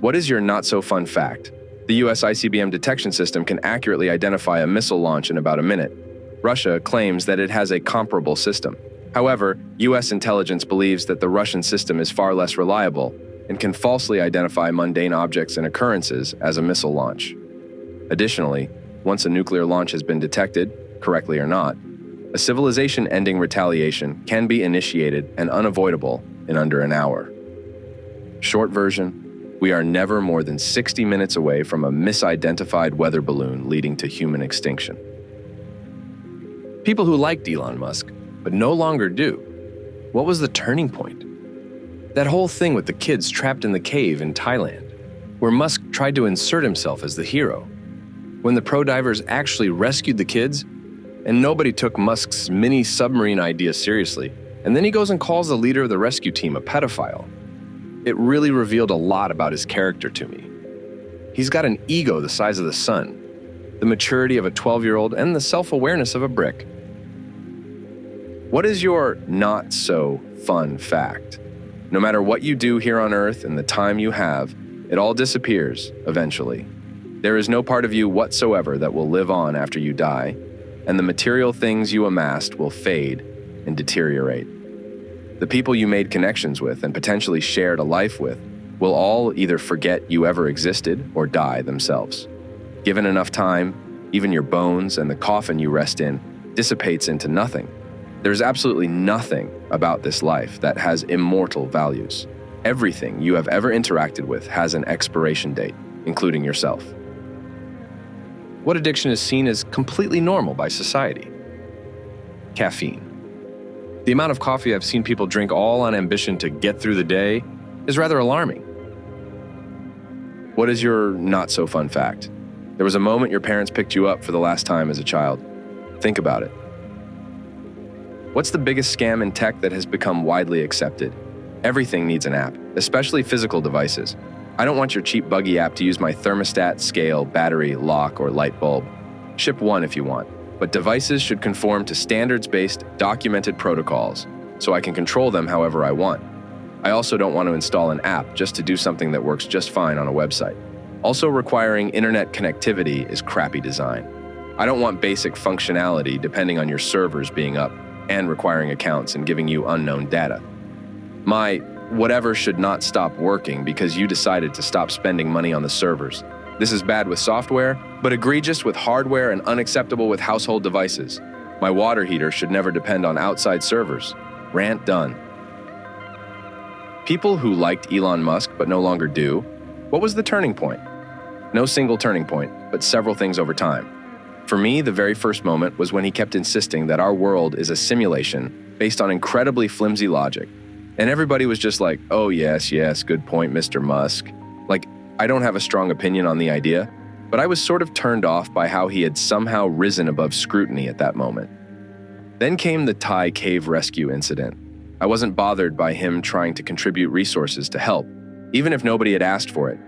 What is your not-so-fun fact? The US ICBM detection system can accurately identify a missile launch in about a minute. Russia claims that it has a comparable system. However, US intelligence believes that the Russian system is far less reliable and can falsely identify mundane objects and occurrences as a missile launch. Additionally, once a nuclear launch has been detected, correctly or not, a civilization-ending retaliation can be initiated and unavoidable in under an hour. Short version, we are never more than 60 minutes away from a misidentified weather balloon leading to human extinction. People who liked Elon Musk, but no longer do. What was the turning point? That whole thing with the kids trapped in the cave in Thailand, where Musk tried to insert himself as the hero. When the pro-divers actually rescued the kids, and nobody took Musk's mini submarine idea seriously, and then he goes and calls the leader of the rescue team a pedophile. It really revealed a lot about his character to me. He's got an ego the size of the sun, the maturity of a 12-year-old, and the self-awareness of a brick. What is your not-so-fun fact? No matter what you do here on Earth and the time you have, it all disappears eventually. There is no part of you whatsoever that will live on after you die, and the material things you amassed will fade and deteriorate. The people you made connections with and potentially shared a life with will all either forget you ever existed or die themselves. Given enough time, even your bones and the coffin you rest in dissipates into nothing. There's absolutely nothing about this life that has immortal values. Everything you have ever interacted with has an expiration date, including yourself. What addiction is seen as completely normal by society? Caffeine. The amount of coffee I've seen people drink all on ambition to get through the day is rather alarming. What is your not-so-fun fact? There was a moment your parents picked you up for the last time as a child. Think about it. What's the biggest scam in tech that has become widely accepted? Everything needs an app, especially physical devices. I don't want your cheap buggy app to use my thermostat, scale, battery, lock, or light bulb. Ship one if you want. But devices should conform to standards-based, documented protocols, so I can control them however I want. I also don't want to install an app just to do something that works just fine on a website. Also, requiring internet connectivity is crappy design. I don't want basic functionality depending on your servers being up and requiring accounts and giving you unknown data. My whatever should not stop working because you decided to stop spending money on the servers. This is bad with software, but egregious with hardware and unacceptable with household devices. My water heater should never depend on outside servers. Rant done. People who liked Elon Musk but no longer do. What was the turning point? No single turning point, but several things over time. For me, the very first moment was when he kept insisting that our world is a simulation based on incredibly flimsy logic. And everybody was just like, oh yes, good point, Mr. Musk. Like, I don't have a strong opinion on the idea, but I was sort of turned off by how he had somehow risen above scrutiny at that moment. Then came the Thai cave rescue incident. I wasn't bothered by him trying to contribute resources to help, even if nobody had asked for it.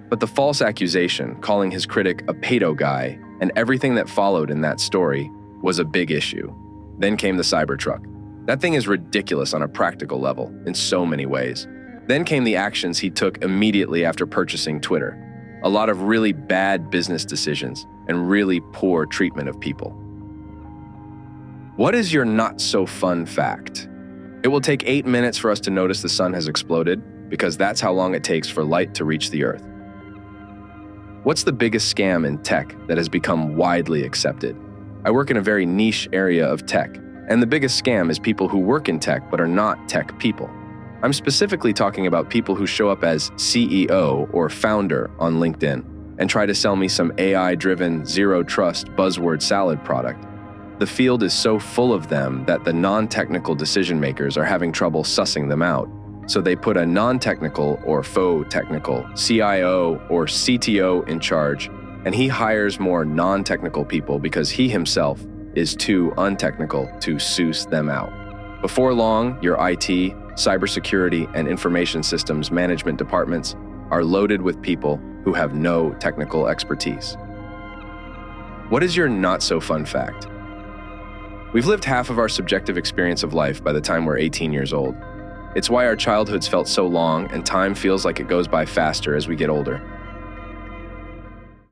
But the false accusation, calling his critic a pedo guy, and everything that followed in that story was a big issue. Then came the Cybertruck. That thing is ridiculous on a practical level, in so many ways. Then came the actions he took immediately after purchasing Twitter. A lot of really bad business decisions and really poor treatment of people. What is your not-so-fun fact? It will take 8 minutes for us to notice the sun has exploded, because that's how long it takes for light to reach the Earth. What's the biggest scam in tech that has become widely accepted? I work in a very niche area of tech, and the biggest scam is people who work in tech but are not tech people. I'm specifically talking about people who show up as CEO or founder on LinkedIn and try to sell me some AI-driven, zero-trust buzzword salad product. The field is so full of them that the non-technical decision makers are having trouble sussing them out. So they put a non-technical or faux technical CIO or CTO in charge, and he hires more non-technical people because he himself is too untechnical to suss them out. Before long, your IT, cybersecurity, and information systems management departments are loaded with people who have no technical expertise. What is your not-so-fun fact? We've lived half of our subjective experience of life by the time we're 18 years old. It's why our childhoods felt so long and time feels like it goes by faster as we get older.